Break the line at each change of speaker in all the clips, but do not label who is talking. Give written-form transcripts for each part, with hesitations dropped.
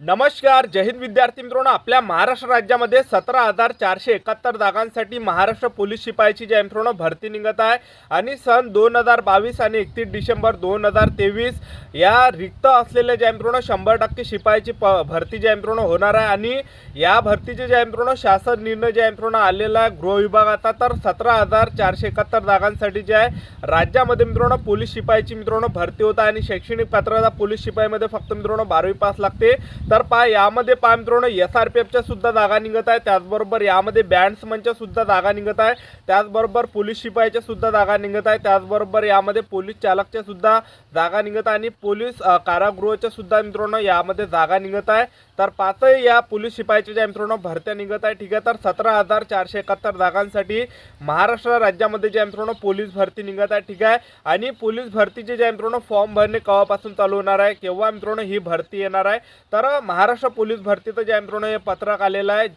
नमस्कार, जय हिंद विद्यार्थी मित्रांनो. आपल्या महाराष्ट्र राज्यामध्ये 17,471 जागांसाठी महाराष्ट्र पोलीस शिपायाची जी मित्रांनो भरती निघत आहे आणि सन 2022 आणि 31 डिसेंबर 2023 या रिक्त असलेल्या ज्या मित्रांनो 100% शिपायाची भरती ज्या मित्रांनो होणार आहे. आणि या भरतीचे ज्या मित्रांनो शासन निर्णय ज्या मित्रांनो आलेला आहे गृह विभागाचा, तर 17,471 जागांसाठी जे आहे राज्यामध्ये मित्रांनो पोलीस शिपायाची मित्रांनो भरती होत आहे. आणि शैक्षणिक पात्रता पोलीस शिपाईमध्ये फक्त मित्रांनो 12वी पास लागते. तर यामध्ये मित्रांनो SRPFच्या सुद्धा जागा निघत आहे, त्याचबरोबर यामध्ये बँड्समनच्या सुद्धा जागा निघत आहे, त्याचबरोबर पोलीस शिपायाच्या सुद्धा जागा निघत आहे, त्याचबरोबर यामध्ये पोलीस चालकच्या सुद्धा जागा निघत आहे आणि पोलीस कारागृहाच्या सुद्धा मित्रांनो यामध्ये जागा निघत आहे. तर पाचही या पोलीस शिपायाच्या ज्या मित्रांनो भरत्या निघत आहे. ठीक आहे, तर 17,471 जागांसाठी महाराष्ट्र राज्यामध्ये ज्या मित्रांनो पोलीस भरती निघत आहे. ठीक आहे, आणि पोलीस भरतीचे ज्या मित्रांनो फॉर्म भरणे केव्हापासून चालू होणार आहे, केव्हा मित्रांनो ही भरती येणार आहे, तर महाराष्ट्र पोलीस भरतीचं ज्या मित्रांनो हे पत्रक आलेलं आहे.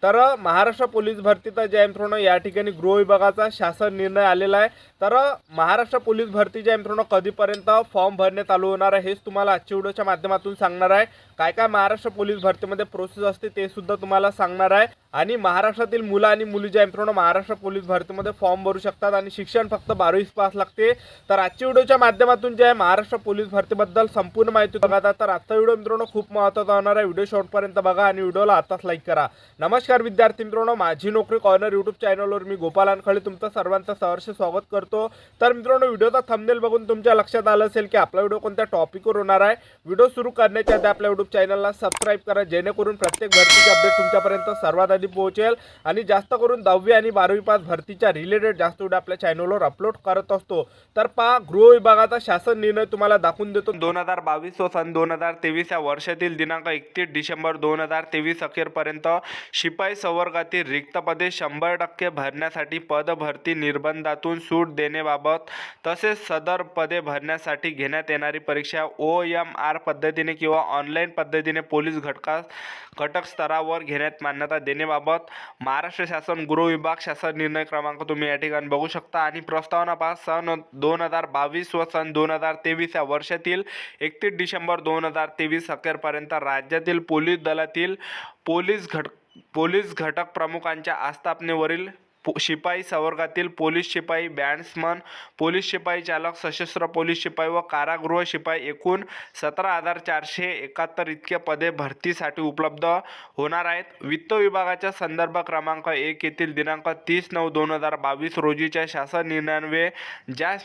तर महाराष्ट्र पोलीस भरतीचा ज्या मित्रांनो या ठिकाणी गृह विभागाचा शासन निर्णय आलेला आहे. तर महाराष्ट्र पोलीस भरती ज्या मित्रांनो कधीपर्यंत फॉर्म भरणे चालू होणार आहे हेच तुम्हाला आजच्या व्हिडिओच्या माध्यमातून सांगणार आहे. काय काय महाराष्ट्र पोलीस भरतीमध्ये प्रोसेस असते ते सुद्धा तुम्हाला सांगणार आहे. आणि महाराष्ट्रातील मुलं आणि मुली ज्या मित्रांनो महाराष्ट्र पोलीस भरतीमध्ये फॉर्म भरू शकतात आणि शिक्षण फक्त 12वी पास लागते. तर आजच्या व्हिडिओच्या माध्यमातून जे आहे महाराष्ट्र पोलीस भरतीबद्दल संपूर्ण माहिती बघा. तर आजचा व्हिडिओ मित्रांनो खूप महत्त्वाचा होणार आहे. व्हिडिओ शेवटपर्यंत बघा आणि व्हिडिओला आताच लाईक करा. नमस्कार विद्यार्थी मित्रांनो, माझी नोकरी कॉर्नर यूट्यूब चॅनलवर मी गोपाल अनखळे तुमचं सर्वांचं सहर्ष स्वागत करतो. तर मित्रांनो, व्हिडिओचा थंबनेल बघून तुमच्या लक्षात आलं असेल की आपला व्हिडिओ कोणत्या टॉपिकवर होणार आहे. व्हिडिओ सुरू करण्याच्या आधी आपल्या यूट्यूब चॅनलला सबस्क्राईब करा, जेणेकरून प्रत्येक भरतीचे अपडेट तुमच्यापर्यंत सर्वात आधी पोहोचेल. आणि जास्त करून 10वी आणि 12वी पास भरतीच्या रिलेटेड जास्त व्हिडिओ आपल्या चॅनलवर अपलोड करत असतो. तर गृह विभागाचा शासन निर्णय तुम्हाला दाखवून देतो. 2022 व सन 2023 या वर्षातील दिनांक 31 डिसेंबर 2023 अखेरपर्यंत शिपाई संवर्गातील रिक्त पदे 100% भरण्यासाठी पदभरती निर्बंधातून सूट देण्याबाबत तसेच सदर पदे भरण्यासाठी घेण्यात येणारी परीक्षा OMR पद्धतीने किंवा ऑनलाईन पद्धतीने पोलीस घटक स्तरावर घेण्यात मान्यता देण्याबाबत महाराष्ट्र शासन गृह विभाग शासन निर्णय क्रमांक तुम्ही या ठिकाणी बघू शकता. आणि प्रस्तावना पास सन 2022 व सन 2023 या वर्षातील 31 डिसेंबर 2023 अखेरपर्यंत राज्यातील पोलीस दलातील पोलीस घटक प्रमुखांच्या आस्थापनेवरील शिपाई संवर्गातील पोलीस शिपाई, बँड्समन, पोलीस शिपाई चालक, सशस्त्र पोलीस शिपाई व कारागृह शिपाई एकूण 17,471 इतके पदे भरतीसाठी उपलब्ध होणार आहेत. वित्त विभागाच्या संदर्भ क्रमांक 1 येथील दिनांक 30/9/2022 रोजीच्या शासन निर्णयान्वये ज्या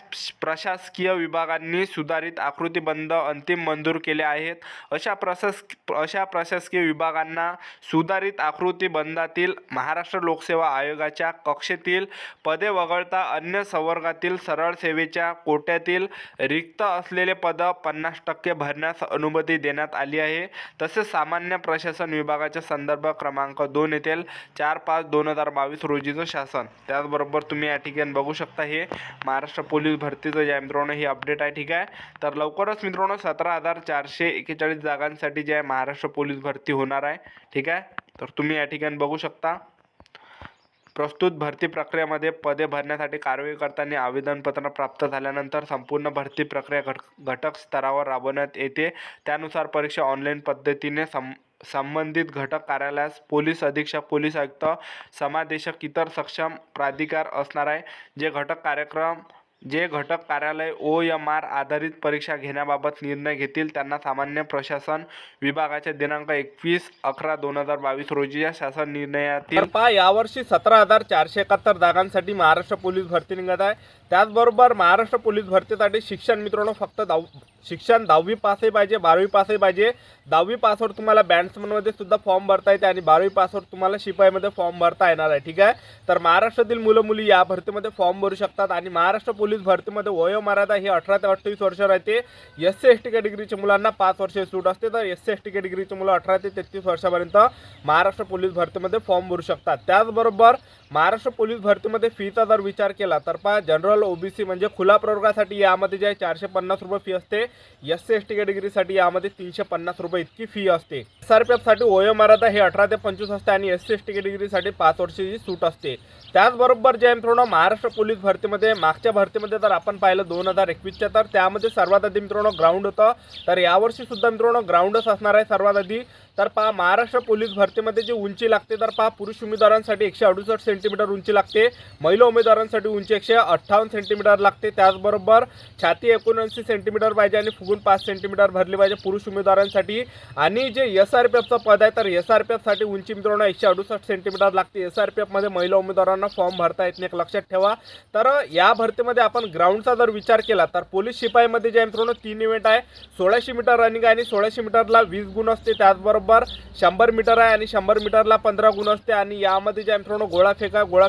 प्रशासकीय विभागांनी सुधारित आकृतीबंध अंतिम मंजूर केले आहेत अशा प्रशासकीय विभागांना सुधारित आकृतीबंधातील महाराष्ट्र लोकसेवा आयोगाच्या कक्षेतील पदे वगळता अन्य संवर्गातील सरळ सेवेच्या कोट्यातील रिक्त असलेले पद 50% भरण्यास अनुमती देण्यात आली आहे. तसेच सामान्य प्रशासन विभागाच्या संदर्भ क्रमांक 2 येथील 4/5/2022 रोजीचं शासन. त्याचबरोबर तुम्ही या ठिकाणी बघू शकता हे महाराष्ट्र पोलीस भरतीचं जे मित्रांनो हे अपडेट आहे. ठीक आहे, तर लवकरच मित्रांनो 17,441 जागांसाठी जे आहे महाराष्ट्र पोलीस भरती होणार आहे. ठीक आहे, तर तुम्ही या ठिकाणी बघू शकता. प्रस्तुत भरती प्रक्रियेमध्ये पदे भरण्यासाठी कारवाई करताना आवेदनपत्र प्राप्त झाल्यानंतर संपूर्ण भरती प्रक्रिया घटक स्तरावर राबवण्यात येते. त्यानुसार परीक्षा ऑनलाईन पद्धतीने संबंधित घटक कार्यालयास पोलीस अधीक्षक, पोलीस आयुक्त, समादेशक इतर सक्षम प्राधिकार असणार आहे. जे घटक कार्यालय OMR आधारित परीक्षा घेण्याबाबत निर्णय घेतील त्यांना सामान्य प्रशासन विभागाच्या दिनांक 21/11/2022 रोजीच्या शासन निर्णयातील यावर्षी 17,471 जागांसाठी महाराष्ट्र पोलीस भरती निघत आहे. त्याचबरोबर महाराष्ट्र पोलीस भरतीसाठी शिक्षण मित्रांनो फक्त शिक्षण 10वी पासही पाहिजे, 12वी पासही पाहिजे. 10वी पासवर तुम्हाला बँड्समनमध्ये सुद्धा फॉर्म भरता येते आणि 12वी पासवर तुम्हाला शिपाईमध्ये फॉर्म भरता येणार आहे. ठीक आहे, तर महाराष्ट्रातील मुलं मुली या भरतीमध्ये फॉर्म भरू शकतात. आणि महाराष्ट्र पोलीस भरतीमध्ये वयोमर्यादा ही 18 ते 28 वर्ष राहते. SC/ST कॅटेगरीच्या मुलांना 5 वर्षे सूट असते. तर SC/ST कॅटेगरीचे मुलं 18 ते 33 वर्षापर्यंत महाराष्ट्र पोलीस भरतीमध्ये फॉर्म भरू शकतात. त्याचबरोबर महाराष्ट्र पोलीस भरतीमध्ये फीचा जर विचार केला तर जनरल OBC म्हणजे खुला प्रवर्गासाठी यामध्ये जे 450 रुपये फी असते. SC/ST कॅटेगरीसाठी यामध्ये 350 रुपये इतकी फी असते. SRPFसाठी वयोमर्यादा हे 18 ते 25 असते आणि SC/ST कॅटेगरीसाठी 5 वर्षाची सूट असते. त्याचबरोबर जे मित्रांनो महाराष्ट्र पोलीस भरतीमध्ये मागच्या भरतीमध्ये जर आपण पाहिलं 2021च्या, तर त्यामध्ये सर्वात आधी मित्रांनो ग्राउंड होतं. तर यावर्षी सुद्धा मित्रांनो ग्राउंडच असणार आहे सर्वात आधी. तर पहा महाराष्ट्र पोलीस भरतीमध्ये जी उंची लागते तर पहा पुरुष उमेदवारांसाठी 168 सेंटीमीटर उंची लागते, महिला उमेदवारांसाठी उंची 158 सेंटीमीटर लागते। त्याचबरोबर छाती 79 सेंटीमीटर पाहिजे आणि फुगून 5 सेंटीमीटर भरली पाहिजे पुरुष उमेदवारांसाठी। आणि जे SRPFचं पद आहे तर SRPF साठी उंची मित्रांनो 168 सेंटीमीटर लागते। SRPF मध्ये महिला उमेदवारांना फॉर्म भरता येत नाही, एक लक्षात ठेवा। तर या भरतीमध्ये आपण ग्राउंडचा जर विचार केला तर पोलीस शिपाईमध्ये जे मित्रांनो 3 इव्हेंट आहे, 1600 मीटर रनिंग आहे आणि 1600 मीटरला 20 गुण असते। त्याचबरोबर 100 मीटर आहे आणि 100 मीटरला 15 गुण असते आणि यामध्ये जे मित्रांनो गोळा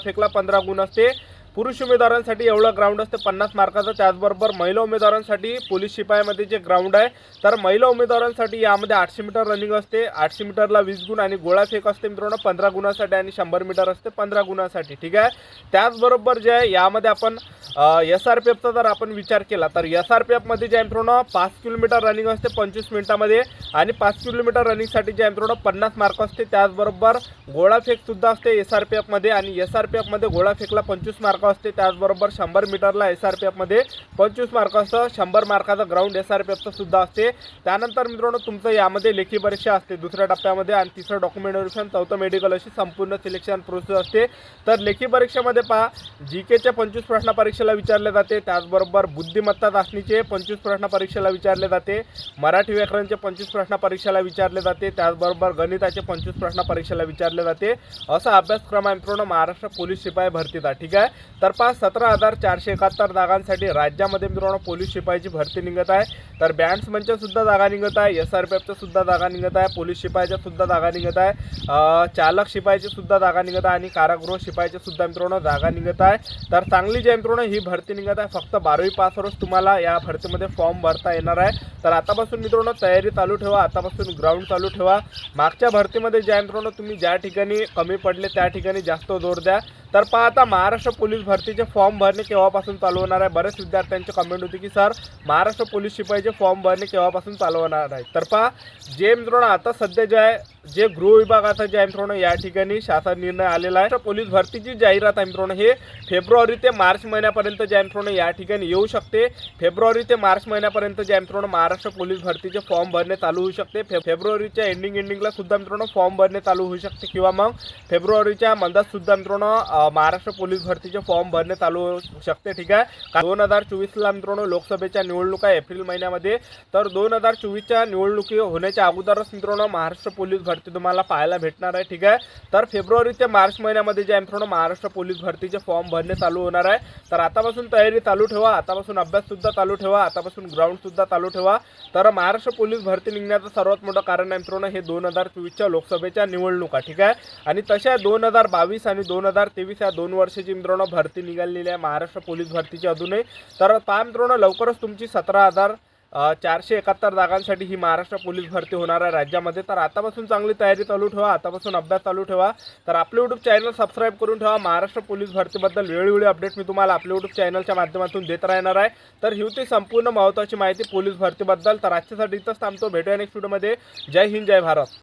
फेकला 15 गुण असते। पुरुष उमेदवारांसाठी एवढं ग्राउंड असते 50 मार्काचं। त्याचबरोबर महिला उमेदवारांसाठी पोलीस शिपाईमध्ये जे ग्राउंड आहे तर महिला उमेदवारांसाठी यामध्ये 800 मीटर रनिंग असते, 800 मीटरला 20 गुण आणि गोळा फेक असते मित्रांनो 15 गुणासाठी आणि 100 मीटर असते 15 गुणासाठी, ठीक आहे। त्याचबरोबर जे आहे यामध्ये आपण SRPFचा जर आपण विचार केला तर SRPF मध्ये जे मित्रांनो 5 किलोमीटर रनिंग असते 25 मिनिटामध्ये आणि 5 किलोमीटर रनिंगसाठी जे मित्रांनो 50 मार्क असते। त्याचबरोबर गोळा फेक सुद्धा असते SRPF मध्ये आणि SRPF मध्ये गोळा फेकला 25 मार्क असते। त्याचबरोबर 100 मीटरला SRPF मध्ये 25 मार्क असतं, 100 मार्काचा ग्राउंड SRPFचा सुद्धा असते। त्यानंतर मित्रांनो तुमचं यामध्ये लेखी परीक्षा असते दुसऱ्या टप्प्यामध्ये आणि तिसरं डॉक्युमेंट व्हेरिफिकेशन, चौथं मेडिकल अशी संपूर्ण सिलेक्शन प्रोसेस असते। तर लेखी परीक्षेमध्ये पहा GKचे 25 प्रश्न परीक्षेला विचारले जाते, त्याचबरोबर बुद्धिमत्ता चाचणीचे 25 प्रश्न परीक्षेला विचारले जाते, मराठी व्याकरणचे 25 प्रश्न परीक्षेला विचारले जाते, त्याचबरोबर गणिताचे 25 प्रश्न परीक्षेला विचारले जाते। असा अभ्यासक्रम आहे मित्रांनो महाराष्ट्र पोलीस शिपाई भरतीचा, ठीक आहे। तर पहा 17,471 जागांसाठी राज्यामध्ये मित्रांनो पोलीस शिपाईची भरती निघत आहे। तर बँड्समनच्या सुद्धा जागा निघत आहे, SRPFच्या सुद्धा जागा निघत आहे, पोलीस शिपाईच्या सुद्धा जागा निघत आहे, चालक शिपाईची सुद्धा जागा निघत आहे आणि कारागृह शिपाईच्या सुद्धा मित्रांनो जागा निघत आहे। तर चांगली जे मित्रांनो ही भरती निघत आहे, फक्त 12वी पासवरच तुम्हाला या भरतीमध्ये फॉर्म भरता येणार आहे। तर आतापासून मित्रांनो तयारी चालू ठेवा, आतापासून ग्राउंड चालू ठेवा। मागच्या भरतीमध्ये ज्या मित्रांनो तुम्ही ज्या ठिकाणी कमी पडले त्या ठिकाणी जास्त जोर द्या। तर पहा आता महाराष्ट्र पोलीस भरतीचे फॉर्म भरणे केव्हापासून चालू होणार आहे? बरेच विद्यार्थ्यांची कमेंट होती की सर महाराष्ट्र पोलीस शिपाईचे फॉर्म भरणे केव्हापासून चालू होणार आहे? तर पहा जे मित्रांनो आता सध्या जे आहे जे गृह विभागाचा जे आहे मित्रांनो या ठिकाणी शासन निर्णय आलेला आहे, पोलीस भरतीची जाहिरात आहे मित्रांनो हे फेब्रुवारी ते मार्च महिन्यापर्यंत जे आहे मित्रांनो या ठिकाणी येऊ शकते। फेब्रुवारी ते मार्च महिन्यापर्यंत जे आहे मित्रांनो महाराष्ट्र पोलीस भरतीचे फॉर्म भरणे चालू होऊ शकते। फेब्रुवारीच्या एंडिंगला सुद्धा मित्रांनो फॉर्म भरणे चालू होऊ शकते किंवा मग फेब्रुवारीच्या मंदात सुद्धा मित्रांनो महाराष्ट्र पोलीस भरतीचे फॉर्म भरणे चालू होऊ शकते, ठीक आहे। 2024ला मित्रांनो लोकसभेच्या निवडणुका एप्रिल महिन्यामध्ये, तर 2024च्या निवडणुकी होण्याच्या अगोदरच मित्रांनो महाराष्ट्र पोलीस भरती तुम्हाला पाहायला भेटणार आहे, ठीक आहे। तर फेब्रुवारी ते मार्च महिन्यामध्ये जे मित्रांनो महाराष्ट्र पोलीस भरतीचे फॉर्म भरणे चालू होणार आहे। तर आतापासून तयारी चालू ठेवा, आतापासून अभ्यास सुद्धा चालू ठेवा, आतापासून ग्राउंड सुद्धा चालू ठेवा। तर महाराष्ट्र पोलीस भरती निघण्याचं सर्वात मोठं कारण आहे मित्रांनो हे 2024च्या लोकसभेच्या निवडणुका, ठीक आहे। आणि तशा 2022 आणि 2023 या 2 वर्षाची मित्रांनो भरती निघालेली आहे महाराष्ट्र पोलीस भरतीची अजूनही। तर पहा मित्रांनो लवकरच तुमची 17,471 जागांसाठी ही महाराष्ट्र पोलीस भरती होणार आहे राज्यामध्ये। तर आतापासून चांगली तयारी चालू ठेवा, आतापासून अभ्यास चालू ठेवा। तर आपले YouTube चॅनल सबस्क्राईब करून ठेवा। महाराष्ट्र पोलीस भरतीबद्दल वेळोवेळी अपडेट मी तुम्हाला आपल्या YouTube चॅनलच्या माध्यमातून देत राहणार आहे। तर ही होती संपूर्ण महत्त्वाची माहिती पोलीस भरतीबद्दल। तर आजच्यासाठी इथंच थांबतो, भेटूया नेक्स्ट व्हिडिओमध्ये। जय हिंद, जय भारत।